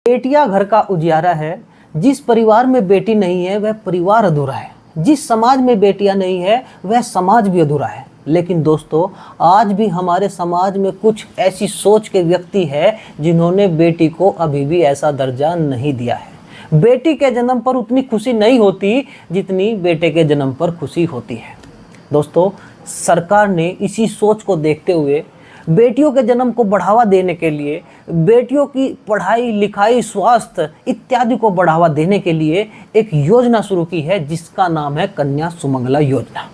बेटियां घर का उजियारा है। जिस परिवार में बेटी नहीं है वह परिवार अधूरा है। जिस समाज में बेटियां नहीं है वह समाज भी अधूरा है। लेकिन दोस्तों, आज भी हमारे समाज में कुछ ऐसी सोच के व्यक्ति है जिन्होंने बेटी को अभी भी ऐसा दर्जा नहीं दिया है। बेटी के जन्म पर उतनी खुशी नहीं होती जितनी बेटे के जन्म पर खुशी होती है। दोस्तों, सरकार ने इसी सोच को देखते हुए बेटियों के जन्म को बढ़ावा देने के लिए, बेटियों की पढ़ाई लिखाई, स्वास्थ्य इत्यादि को बढ़ावा देने के लिए एक योजना शुरू की है जिसका नाम है कन्या सुमंगला योजना।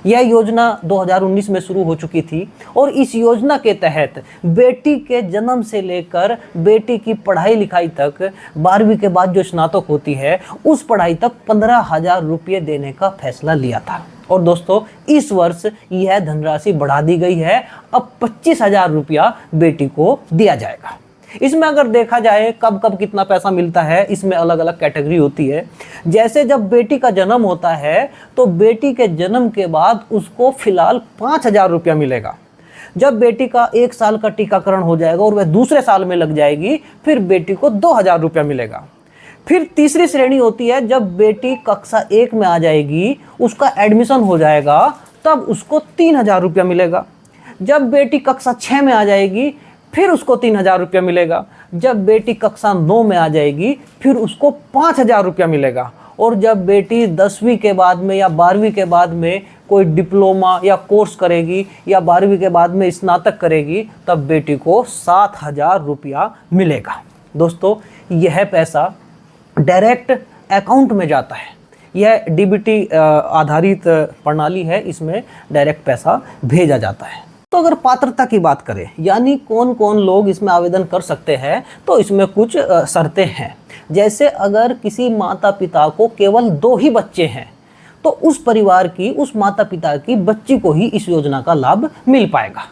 यह योजना 2019 में शुरू हो चुकी थी और इस योजना के तहत बेटी के जन्म से लेकर बेटी की पढ़ाई लिखाई तक, 12वीं के बाद जो स्नातक होती है उस पढ़ाई तक 15,000 रुपये देने का फैसला लिया था। और दोस्तों, इस वर्ष यह धनराशि बढ़ा दी गई है। अब 25,000 रुपया बेटी को दिया जाएगा। इसमें अगर देखा जाए कब कब कितना पैसा मिलता है, इसमें अलग अलग कैटेगरी होती है। जैसे जब बेटी का जन्म होता है तो बेटी के जन्म के बाद उसको फिलहाल 5,000 रुपया मिलेगा। जब बेटी का 1 साल का टीकाकरण हो जाएगा और वह दूसरे साल में लग जाएगी, फिर बेटी को 2,000 रुपया मिलेगा। फिर तीसरी श्रेणी होती है, जब बेटी कक्षा 1 में आ जाएगी, उसका एडमिशन हो जाएगा, तब उसको 3,000 रुपया मिलेगा। जब बेटी कक्षा 6 में आ जाएगी, फिर उसको 3,000 रुपया मिलेगा। जब बेटी कक्षा 9 में आ जाएगी, फिर उसको 5,000 रुपया मिलेगा। और जब बेटी 10वीं के बाद में या 12वीं के बाद में कोई डिप्लोमा या कोर्स करेगी या 12वीं के बाद में स्नातक करेगी, तब बेटी को 7,000 रुपया मिलेगा। दोस्तों, यह पैसा डायरेक्ट अकाउंट में जाता है। यह डीबीटी आधारित प्रणाली है, इसमें डायरेक्ट पैसा भेजा जाता है। तो अगर पात्रता की बात करें, यानी कौन कौन लोग इसमें आवेदन कर सकते हैं, तो इसमें कुछ शर्तें हैं। जैसे अगर किसी माता पिता को केवल 2 ही बच्चे हैं तो उस परिवार की, उस माता पिता की बच्ची को ही इस योजना का लाभ मिल पाएगा।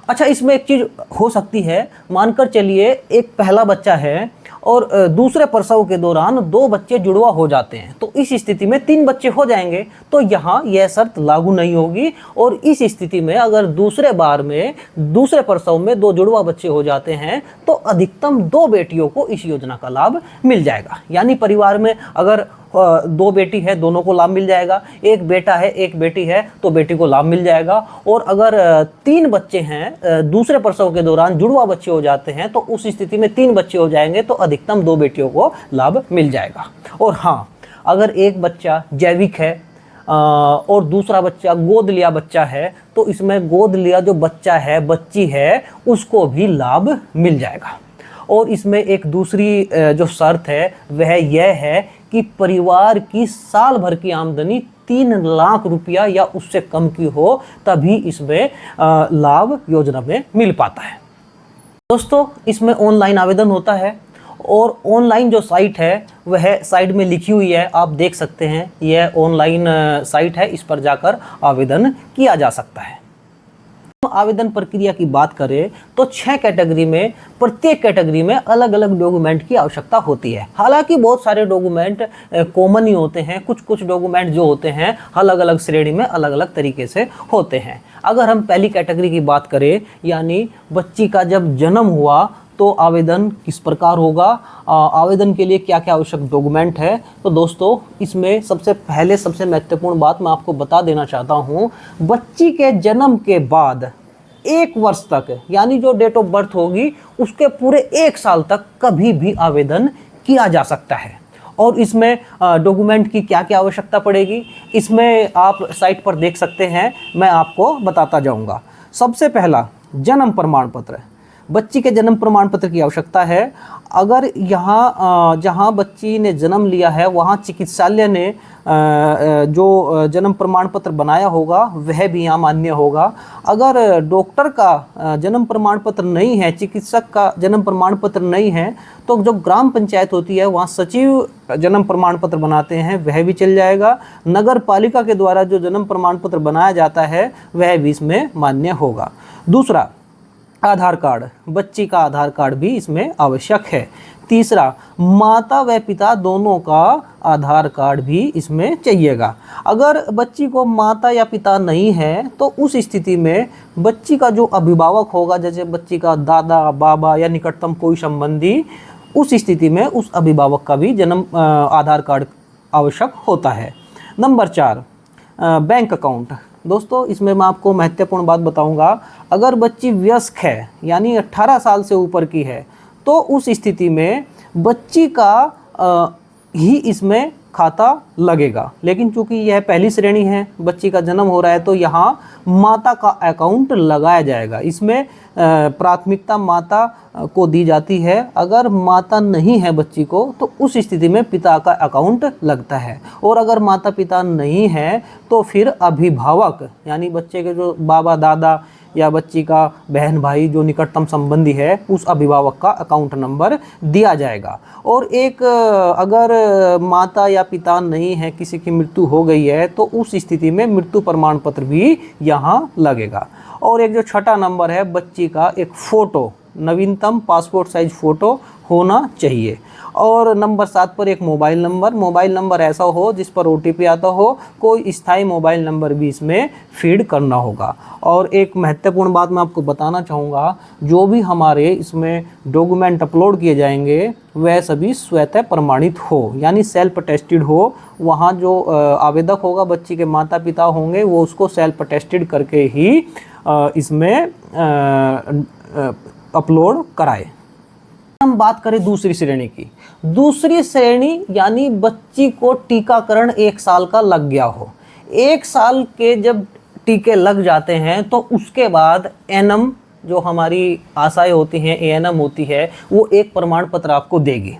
अच्छा, इसमें एक चीज़ हो सकती है, मानकर चलिए एक पहला बच्चा है और दूसरे प्रसव के दौरान 2 बच्चे जुड़वा हो जाते हैं, तो इस स्थिति में 3 बच्चे हो जाएंगे, तो यहाँ यह शर्त लागू नहीं होगी। और इस स्थिति में अगर दूसरे बार में, दूसरे प्रसव में 2 जुड़वा बच्चे हो जाते हैं तो अधिकतम 2 बेटियों को इस योजना का लाभ मिल जाएगा। यानी परिवार में अगर 2 बेटी है, दोनों को लाभ मिल जाएगा। एक बेटा है, एक बेटी है, तो बेटी को लाभ मिल जाएगा। और अगर 3 बच्चे हैं, दूसरे प्रसव के दौरान जुड़वा बच्चे हो जाते हैं, तो उस स्थिति में 3 बच्चे हो जाएंगे, तो अधिकतम 2 बेटियों को लाभ मिल जाएगा। और हाँ, अगर एक बच्चा जैविक है और दूसरा बच्चा गोद लिया बच्चा है, तो इसमें गोद लिया जो बच्चा है, बच्ची है, उसको भी लाभ मिल जाएगा। और इसमें एक दूसरी जो शर्त है वह यह है कि परिवार की साल भर की आमदनी 3 लाख रुपया या उससे कम की हो, तभी इसमें लाभ योजना में मिल पाता है। दोस्तों, इसमें ऑनलाइन आवेदन होता है और ऑनलाइन जो साइट है वह साइड में लिखी हुई है, आप देख सकते हैं। यह ऑनलाइन साइट है, इस पर जाकर आवेदन किया जा सकता है। आवेदन प्रक्रिया की बात करें तो 6 कैटेगरी में, प्रत्येक कैटेगरी में अलग अलग डॉक्यूमेंट की आवश्यकता होती है। हालांकि बहुत सारे डॉक्यूमेंट कॉमन ही होते हैं, कुछ डॉक्यूमेंट जो होते हैं अलग अलग श्रेणी में अलग अलग तरीके से होते हैं। अगर हम पहली कैटेगरी की बात करें, यानी बच्ची का जब जन्म हुआ तो आवेदन किस प्रकार होगा, आवेदन के लिए क्या क्या आवश्यक डॉक्यूमेंट है, तो दोस्तों इसमें सबसे पहले सबसे महत्वपूर्ण बात मैं आपको बता देना चाहता हूँ। बच्ची के जन्म के बाद 1 वर्ष तक, यानी जो डेट ऑफ बर्थ होगी उसके पूरे 1 साल तक कभी भी आवेदन किया जा सकता है। और इसमें डॉक्यूमेंट की क्या क्या आवश्यकता पड़ेगी, इसमें आप साइट पर देख सकते हैं, मैं आपको बताता जाऊँगा। सबसे पहला, जन्म प्रमाण पत्र। बच्ची के जन्म प्रमाण पत्र की आवश्यकता है। अगर यहाँ जहाँ बच्ची ने जन्म लिया है वहाँ चिकित्सालय ने जो जन्म प्रमाण पत्र बनाया होगा वह भी यहाँ मान्य होगा। अगर डॉक्टर का जन्म प्रमाण पत्र नहीं है, चिकित्सक का जन्म प्रमाण पत्र नहीं है, तो जो ग्राम पंचायत होती है वहाँ सचिव जन्म प्रमाण पत्र बनाते हैं, वह भी चल जाएगा। नगर पालिका के द्वारा जो जन्म प्रमाण पत्र बनाया जाता है वह भी इसमें मान्य होगा। दूसरा, आधार कार्ड। बच्ची का आधार कार्ड भी इसमें आवश्यक है। तीसरा, माता व पिता दोनों का आधार कार्ड भी इसमें चाहिएगा। अगर बच्ची को माता या पिता नहीं है तो उस स्थिति में बच्ची का जो अभिभावक होगा, जैसे बच्ची का दादा, बाबा या निकटतम कोई संबंधी, उस स्थिति में उस अभिभावक का भी जन्म आधार कार्ड आवश्यक होता है। Number 4, bank account. दोस्तों इसमें मैं आपको महत्वपूर्ण बात बताऊंगा, अगर बच्ची वयस्क है यानी 18 साल से ऊपर की है तो उस स्थिति में बच्ची का ही इसमें खाता लगेगा। लेकिन चूंकि यह पहली श्रेणी है, बच्ची का जन्म हो रहा है, तो यहाँ माता का अकाउंट लगाया जाएगा। इसमें प्राथमिकता माता को दी जाती है। अगर माता नहीं है बच्ची को तो उस स्थिति में पिता का अकाउंट लगता है, और अगर माता पिता नहीं है तो फिर अभिभावक यानी बच्चे के जो बाबा दादा या बच्ची का बहन भाई जो निकटतम संबंधी है उस अभिभावक का अकाउंट नंबर दिया जाएगा। और एक अगर माता या पिता नहीं है, किसी की मृत्यु हो गई है, तो उस स्थिति में मृत्यु प्रमाण पत्र भी यहाँ लगेगा। और एक जो छठा नंबर है, बच्ची का एक फ़ोटो, नवीनतम पासपोर्ट साइज फ़ोटो होना चाहिए। और नंबर 7 पर एक मोबाइल नंबर ऐसा हो जिस पर OTP आता हो, कोई स्थायी मोबाइल नंबर भी इसमें फीड करना होगा। और एक महत्वपूर्ण बात मैं आपको बताना चाहूँगा, जो भी हमारे इसमें डॉक्यूमेंट अपलोड किए जाएंगे वह सभी स्वतः प्रमाणित हो, यानी सेल्फ अटेस्टेड हो। वहाँ जो आवेदक होगा, बच्ची के माता पिता होंगे, वो उसको सेल्फ अटेस्टेड करके ही इसमें अपलोड कराए। हम बात करें दूसरी श्रेणी की। दूसरी श्रेणी यानी बच्ची को टीकाकरण 1 साल का लग गया हो। 1 साल के जब टीके लग जाते हैं तो उसके बाद एनएम जो हमारी आशाएं होती हैं, ANM होती है, वो एक प्रमाण पत्र आपको देगी।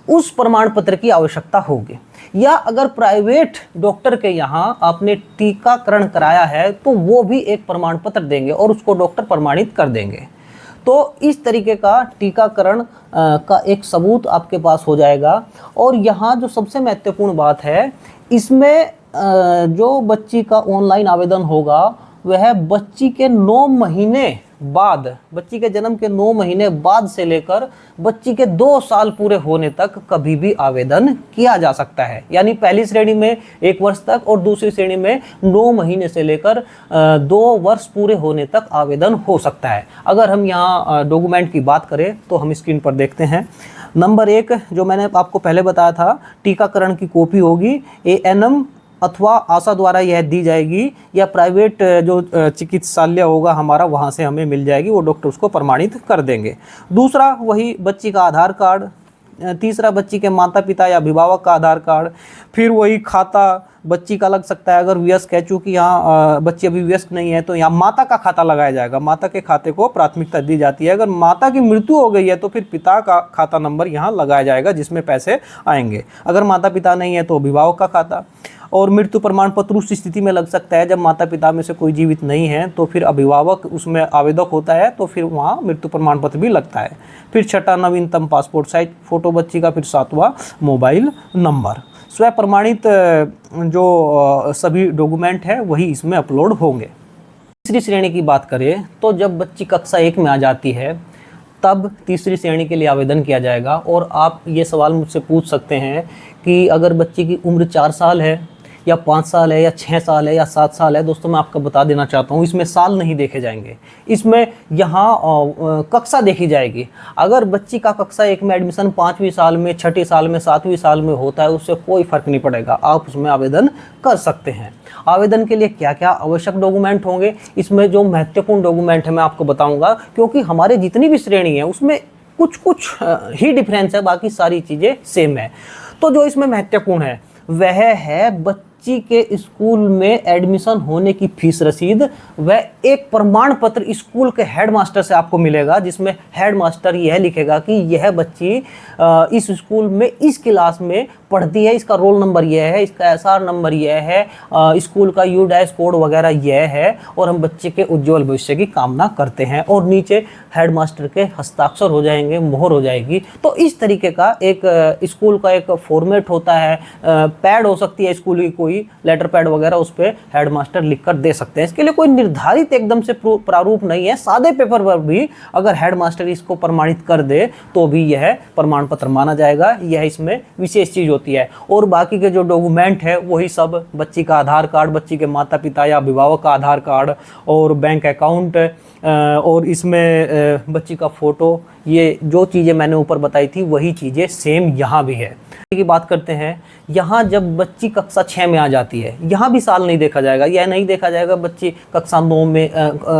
उस प्रमाण पत्र की आवश्यकता होगी। या अगर प्राइवेट डॉक्टर के यहाँ आपने टीकाकरण कराया है तो वो भी एक प्रमाण पत्र देंगे और उसको डॉक्टर प्रमाणित कर देंगे। तो इस तरीके का टीकाकरण का एक सबूत आपके पास हो जाएगा। और यहाँ जो सबसे महत्वपूर्ण बात है, इसमें जो बच्ची का ऑनलाइन आवेदन होगा वह बच्ची के 9 महीने बाद, बच्ची के जन्म के 9 महीने बाद से लेकर बच्ची के 2 साल पूरे होने तक कभी भी आवेदन किया जा सकता है। यानी पहली श्रेणी में 1 वर्ष तक और दूसरी श्रेणी में 9 महीने से लेकर 2 वर्ष पूरे होने तक आवेदन हो सकता है। अगर हम यहाँ डॉक्यूमेंट की बात करें तो हम स्क्रीन पर देखते हैं। नंबर 1 जो मैंने आपको पहले बताया था, टीकाकरण की कॉपी होगी, ANM अथवा आशा द्वारा यह दी जाएगी, या प्राइवेट जो चिकित्सालय होगा हमारा वहाँ से हमें मिल जाएगी, वो डॉक्टर उसको प्रमाणित कर देंगे। दूसरा वही बच्ची का आधार कार्ड, तीसरा बच्ची के माता पिता या अभिभावक का आधार कार्ड, फिर वही खाता बच्ची का लग सकता है अगर वयस्क है। चूँकि यहाँ बच्ची अभी वयस्क नहीं है तो यहाँ माता का खाता लगाया जाएगा, माता के खाते को प्राथमिकता दी जाती है। अगर माता की मृत्यु हो गई है तो फिर पिता का खाता नंबर यहाँ लगाया जाएगा जिसमें पैसे आएंगे। अगर माता पिता नहीं है तो अभिभावक का खाता। और मृत्यु प्रमाण पत्र उस स्थिति में लग सकता है जब माता पिता में से कोई जीवित नहीं है, तो फिर अभिभावक उसमें आवेदक होता है, तो फिर वहाँ मृत्यु प्रमाण पत्र भी लगता है। फिर छठा नवीनतम पासपोर्ट साइज फ़ोटो बच्ची का, फिर 7वां मोबाइल नंबर। स्व प्रमाणित जो सभी डॉक्यूमेंट है वही इसमें अपलोड होंगे। तीसरी श्रेणी की बात करें तो जब बच्ची कक्षा 1 में आ जाती है तब तीसरी श्रेणी के लिए आवेदन किया जाएगा। और आप ये सवाल मुझसे पूछ सकते हैं कि अगर बच्ची की उम्र 4 साल है या 5 साल है या 6 साल है या 7 साल है, दोस्तों मैं आपको बता देना चाहता हूँ इसमें साल नहीं देखे जाएंगे, इसमें यहाँ कक्षा देखी जाएगी। अगर बच्ची का कक्षा 1 में एडमिशन 5वीं साल में, 6ठी साल में, 7वीं साल में होता है, उससे कोई फ़र्क नहीं पड़ेगा, आप उसमें आवेदन कर सकते हैं। आवेदन के लिए क्या क्या आवश्यक डॉक्यूमेंट होंगे, इसमें जो महत्वपूर्ण डॉक्यूमेंट है मैं आपको बताऊँगा, क्योंकि हमारे जितनी भी श्रेणी है उसमें कुछ ही डिफरेंस है, बाकी सारी चीज़ें सेम है। तो जो इसमें महत्वपूर्ण है वह है बच्ची के स्कूल में एडमिशन होने की फीस रसीद। वह एक प्रमाण पत्र स्कूल के हेडमास्टर से आपको मिलेगा जिसमें हेडमास्टर यह लिखेगा कि यह बच्ची इस स्कूल में इस क्लास में पढ़ती है, इसका रोल नंबर यह है, इसका SR नंबर यह है, स्कूल का U- कोड वगैरह यह है, और हम बच्चे के उज्जवल भविष्य की कामना करते हैं। और नीचे हेडमास्टर के हस्ताक्षर हो जाएंगे, मोहर हो जाएगी। तो इस तरीके का एक स्कूल का एक फॉर्मेट होता है। पैड हो सकती है स्कूल की, कोई लेटर पैड वगैरह, उस पर हेडमास्टर लिख कर दे सकते हैं। इसके लिए कोई निर्धारित एकदम से प्रारूप नहीं है, सादे पेपर पर भी अगर हेडमास्टर इसको प्रमाणित कर दे तो भी यह प्रमाण पत्र माना जाएगा। यह इसमें विशेष चीज़ होती है। और बाकी के जो डॉक्यूमेंट है वही सब, बच्ची का आधार कार्ड, बच्ची के माता पिता या अभिभावक का आधार कार्ड, और बैंक अकाउंट, और इसमें बच्ची का फ़ोटो ये जो चीज़ें मैंने ऊपर बताई थी वही चीज़ें सेम यहाँ भी है। की बात करते हैं, यहाँ जब बच्ची कक्षा 6 में आ जाती है, यहाँ भी साल नहीं देखा जाएगा। यह नहीं देखा जाएगा बच्ची कक्षा 9 में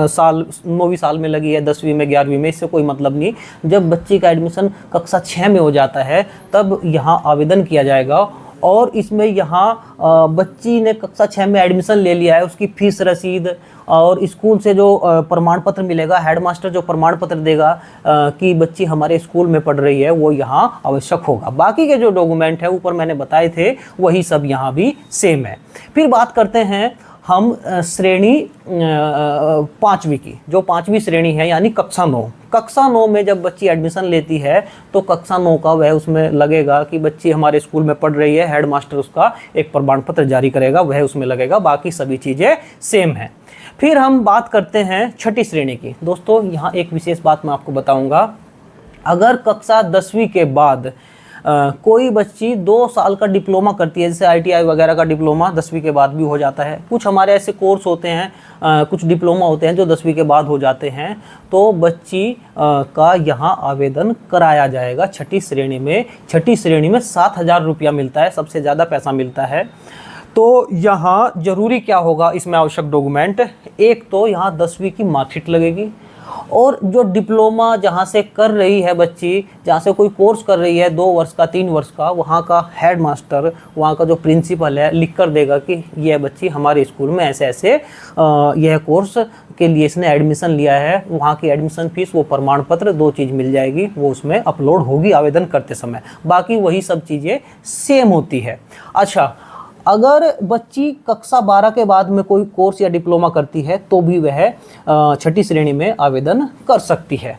साल 9वीं साल में लगी है, 10वीं में, 11वीं में, इससे कोई मतलब नहीं। जब बच्ची का एडमिशन कक्षा 6 में हो जाता है तब यहाँ आवेदन किया जाएगा। और इसमें यहाँ बच्ची ने कक्षा 6 में एडमिशन ले लिया है, उसकी फ़ीस रसीद और स्कूल से जो प्रमाण पत्र मिलेगा, हेडमास्टर जो प्रमाण पत्र देगा कि बच्ची हमारे स्कूल में पढ़ रही है, वो यहाँ आवश्यक होगा। बाकी के जो डॉक्यूमेंट है ऊपर मैंने बताए थे वही सब यहाँ भी सेम है। फिर बात करते हैं हम श्रेणी 5वीं की, जो 5वीं श्रेणी है यानी कक्षा 9। कक्षा 9 में जब बच्ची एडमिशन लेती है तो कक्षा 9 का वह उसमें लगेगा कि बच्ची हमारे स्कूल में पढ़ रही है, हेडमास्टर उसका एक प्रमाण पत्र जारी करेगा, वह उसमें लगेगा। बाकी सभी चीज़ें सेम हैं। फिर हम बात करते हैं 6ठी श्रेणी की। दोस्तों यहाँ एक विशेष बात मैं आपको बताऊँगा, अगर कक्षा 10वीं के बाद कोई बच्ची 2 साल का डिप्लोमा करती है, जैसे ITI वगैरह का डिप्लोमा 10वीं के बाद भी हो जाता है, कुछ हमारे ऐसे कोर्स होते हैं, कुछ डिप्लोमा होते हैं जो 10वीं के बाद हो जाते हैं, तो बच्ची का यहाँ आवेदन कराया जाएगा 6ठी श्रेणी में। 6ठी श्रेणी में 7,000 रुपया मिलता है, सबसे ज़्यादा पैसा मिलता है। तो यहाँ ज़रूरी क्या होगा, इसमें आवश्यक डॉक्यूमेंट, एक तो यहाँ 10वीं की मार्कशीट लगेगी, और जो डिप्लोमा जहाँ से कर रही है बच्ची, जहाँ से कोई कोर्स कर रही है 2 वर्ष का 3 वर्ष का, वहाँ का हेडमास्टर, वहाँ का जो प्रिंसिपल है, लिख कर देगा कि यह बच्ची हमारे स्कूल में ऐसे ऐसे यह कोर्स के लिए इसने एडमिशन लिया है। वहाँ की एडमिशन फीस, वो प्रमाण पत्र, 2 चीज़ मिल जाएगी, वो उसमें अपलोड होगी आवेदन करते समय। बाकी वही सब चीज़ें सेम होती है। अच्छा, अगर बच्ची कक्षा 12 के बाद में कोई कोर्स या डिप्लोमा करती है तो भी वह 6ठी श्रेणी में आवेदन कर सकती है।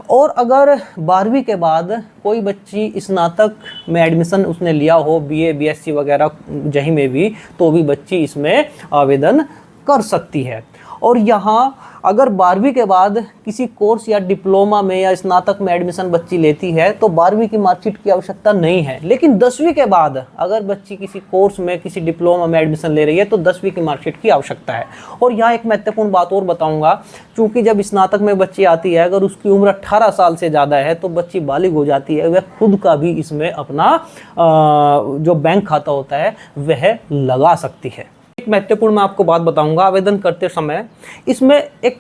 और अगर 12वीं के बाद कोई बच्ची स्नातक में एडमिशन उसने लिया हो, BA BSc वगैरह जहीं में भी, तो भी बच्ची इसमें आवेदन कर सकती है। और यहाँ अगर 12वीं के बाद किसी कोर्स या डिप्लोमा में या स्नातक में एडमिशन बच्ची लेती है तो 12वीं की मार्कशीट की आवश्यकता नहीं है। लेकिन 10वीं के बाद अगर बच्ची किसी कोर्स में, किसी डिप्लोमा में एडमिशन ले रही है तो 10वीं की मार्कशीट की आवश्यकता है। और यहाँ एक महत्वपूर्ण बात और बताऊँगा, क्योंकि जब स्नातक में बच्ची आती है, अगर उसकी उम्र 18 साल से ज़्यादा है तो बच्ची बालिग हो जाती है, वह खुद का भी इसमें अपना जो बैंक खाता होता है वह लगा सकती है। एक महत्वपूर्ण मैं आपको बात बताऊंगा, आवेदन करते समय इसमें एक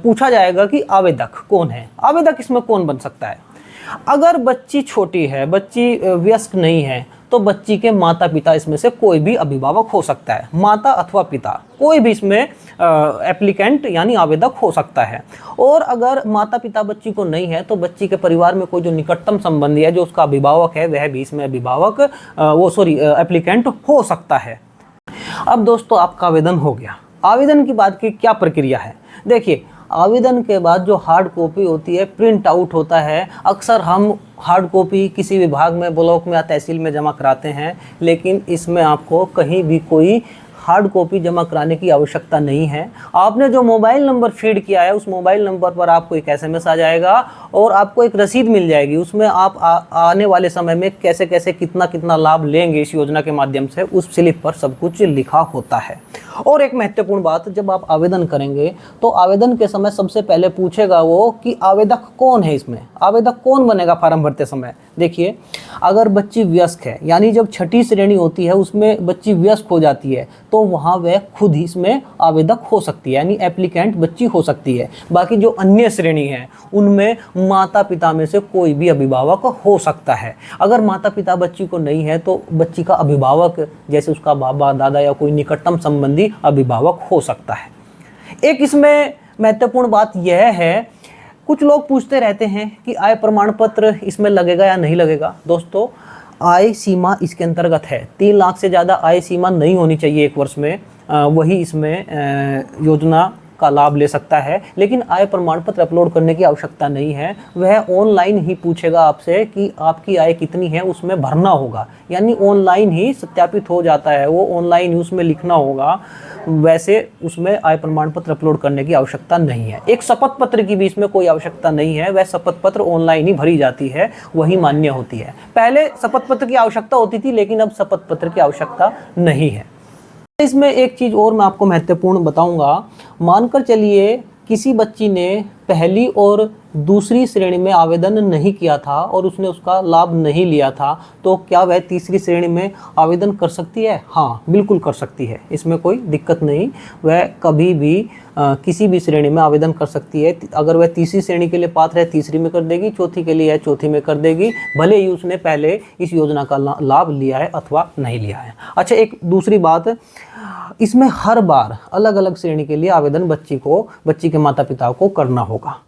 पूछा जाएगा कि आवेदक कौन है। आवेदक इसमें कौन बन सकता है? अगर बच्ची छोटी है, बच्ची वयस्क नहीं है, तो बच्ची के माता पिता इसमें से कोई भी अभिभावक हो सकता है। माता अथवा पिता कोई भी इसमें एप्लीकेंट यानी आवेदक हो सकता है। और अगर माता पिता बच्ची को नहीं है तो बच्ची के परिवार में कोई जो निकटतम संबंधी है, जो उसका अभिभावक है, वह भी इसमें अभिभावक एप्लीकेंट हो सकता है। अब दोस्तों आपका आवेदन हो गया। आवेदन की बात की क्या प्रक्रिया है? देखिए, आवेदन के बाद जो हार्ड कॉपी होती है, प्रिंट आउट होता है। अक्सर हम हार्ड कॉपी किसी विभाग में, ब्लॉक में या तहसील में जमा कराते हैं, लेकिन इसमें आपको कहीं भी कोई हार्ड कॉपी जमा कराने की आवश्यकता नहीं है। आपने जो मोबाइल नंबर फीड किया है उस मोबाइल नंबर पर आपको एक SMS आ जाएगा और आपको एक रसीद मिल जाएगी। उसमें आप आने वाले समय में कैसे कैसे कितना कितना लाभ लेंगे इस योजना के माध्यम से, उस स्लिप पर सब कुछ लिखा होता है। और एक महत्वपूर्ण बात, जब आप आवेदन करेंगे तो आवेदन के समय सबसे पहले पूछेगा वो कि आवेदक कौन है। इसमें आवेदक कौन बनेगा फॉर्म भरते समय? देखिए, अगर बच्ची वयस्क है, यानी जब 6ठी श्रेणी होती है उसमें बच्ची वयस्क हो जाती है, तो वहाँ वह खुद ही इसमें आवेदक हो सकती है, यानी एप्लीकेंट बच्ची हो सकती है। बाकी जो अन्य श्रेणी है उनमें माता पिता में से कोई भी अभिभावक हो सकता है। अगर माता पिता बच्ची को नहीं है तो बच्ची का अभिभावक, जैसे उसका बाबा दादा या कोई निकटतम संबंधी अभिभावक हो सकता है। एक इसमें महत्वपूर्ण बात यह है, कुछ लोग पूछते रहते हैं कि आय प्रमाण पत्र इसमें लगेगा या नहीं लगेगा। दोस्तों, आय सीमा इसके अंतर्गत है। 3 लाख से ज़्यादा आय सीमा नहीं होनी चाहिए 1 वर्ष में, वही इसमें योजना का लाभ ले सकता है। लेकिन आय प्रमाण पत्र अपलोड करने की आवश्यकता नहीं है। वह ऑनलाइन ही पूछेगा आपसे कि आपकी आय कितनी है, उसमें भरना होगा, यानी ऑनलाइन ही सत्यापित हो जाता है, वो ऑनलाइन ही उसमें लिखना होगा। वैसे उसमें आय प्रमाण पत्र अपलोड करने की आवश्यकता नहीं है। एक शपथ पत्र की भी इसमें कोई आवश्यकता नहीं है, वह शपथ पत्र ऑनलाइन ही भरी जाती है, वही मान्य होती है। पहले शपथ पत्र की आवश्यकता होती थी, लेकिन अब शपथ पत्र की आवश्यकता नहीं है। इसमें एक चीज़ और मैं आपको महत्वपूर्ण बताऊंगा। मानकर चलिए किसी बच्ची ने पहली और दूसरी श्रेणी में आवेदन नहीं किया था और उसने उसका लाभ नहीं लिया था, तो क्या वह तीसरी श्रेणी में आवेदन कर सकती है? हाँ, बिल्कुल कर सकती है, इसमें कोई दिक्कत नहीं। वह कभी भी किसी भी श्रेणी में आवेदन कर सकती है। अगर वह तीसरी श्रेणी के लिए पात्र है, तीसरी में कर देगी, चौथी के लिए है, चौथी में कर देगी, भले ही उसने पहले इस योजना का लाभ लिया है अथवा नहीं लिया है। अच्छा, एक दूसरी बात, इसमें हर बार अलग अलग श्रेणी के लिए आवेदन बच्ची के माता पिता को करना होगा।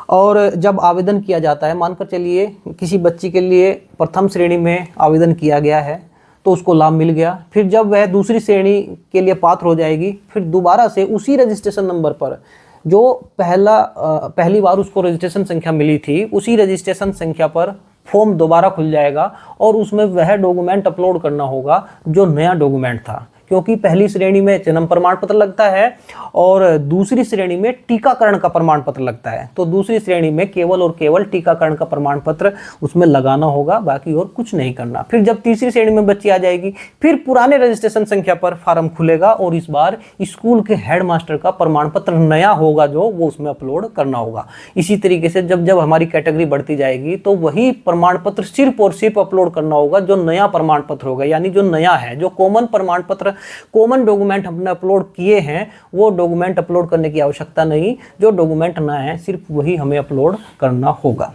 और जब आवेदन किया जाता है, मानकर चलिए किसी बच्ची के लिए प्रथम श्रेणी में आवेदन किया गया है तो उसको लाभ मिल गया, फिर जब वह दूसरी श्रेणी के लिए पात्र हो जाएगी, फिर दोबारा से उसी रजिस्ट्रेशन नंबर पर जो पहली बार उसको रजिस्ट्रेशन संख्या मिली थी, उसी रजिस्ट्रेशन संख्या पर फॉर्म दोबारा खुल जाएगा और उसमें वह डॉक्यूमेंट अपलोड करना होगा जो नया डॉक्यूमेंट था। क्योंकि पहली श्रेणी में जन्म प्रमाण पत्र लगता है और दूसरी श्रेणी में टीकाकरण का प्रमाण पत्र लगता है, तो दूसरी श्रेणी में केवल और केवल टीकाकरण का प्रमाण पत्र उसमें लगाना होगा, बाकी और कुछ नहीं करना। फिर जब तीसरी श्रेणी में बच्ची आ जाएगी, फिर पुराने रजिस्ट्रेशन संख्या पर फॉर्म खुलेगा और इस बार स्कूल के हेडमास्टर का प्रमाण पत्र नया होगा जो वो उसमें अपलोड करना होगा। इसी तरीके से जब जब हमारी कैटेगरी बढ़ती जाएगी तो वही प्रमाण पत्र सिर्फ और सिर्फ अपलोड करना होगा जो नया प्रमाण पत्र होगा, यानी जो नया है, जो कॉमन प्रमाण पत्र, कॉमन डॉक्यूमेंट हमने अपलोड किए हैं, वो डॉक्यूमेंट अपलोड करने की आवश्यकता नहीं। जो डॉक्यूमेंट नया है सिर्फ वही हमें अपलोड करना होगा।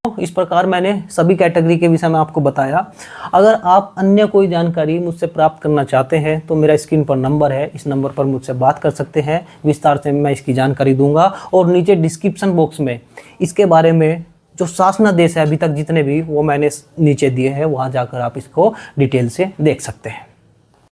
इस प्रकार मैंने सभी कैटेगरी के विषय में आपको बताया। अगर आप अन्य कोई जानकारी मुझसे प्राप्त करना चाहते हैं तो मेरा स्क्रीन पर नंबर है, इस नंबर पर मुझसे बात कर सकते हैं। विस्तार से मैं इसकी जानकारी दूंगा और नीचे डिस्क्रिप्शन बॉक्स में इसके बारे में जो शासनादेश है अभी तक जितने भी, वो मैंने नीचे दिए हैं, वहाँ जाकर आप इसको डिटेल से देख सकते हैं।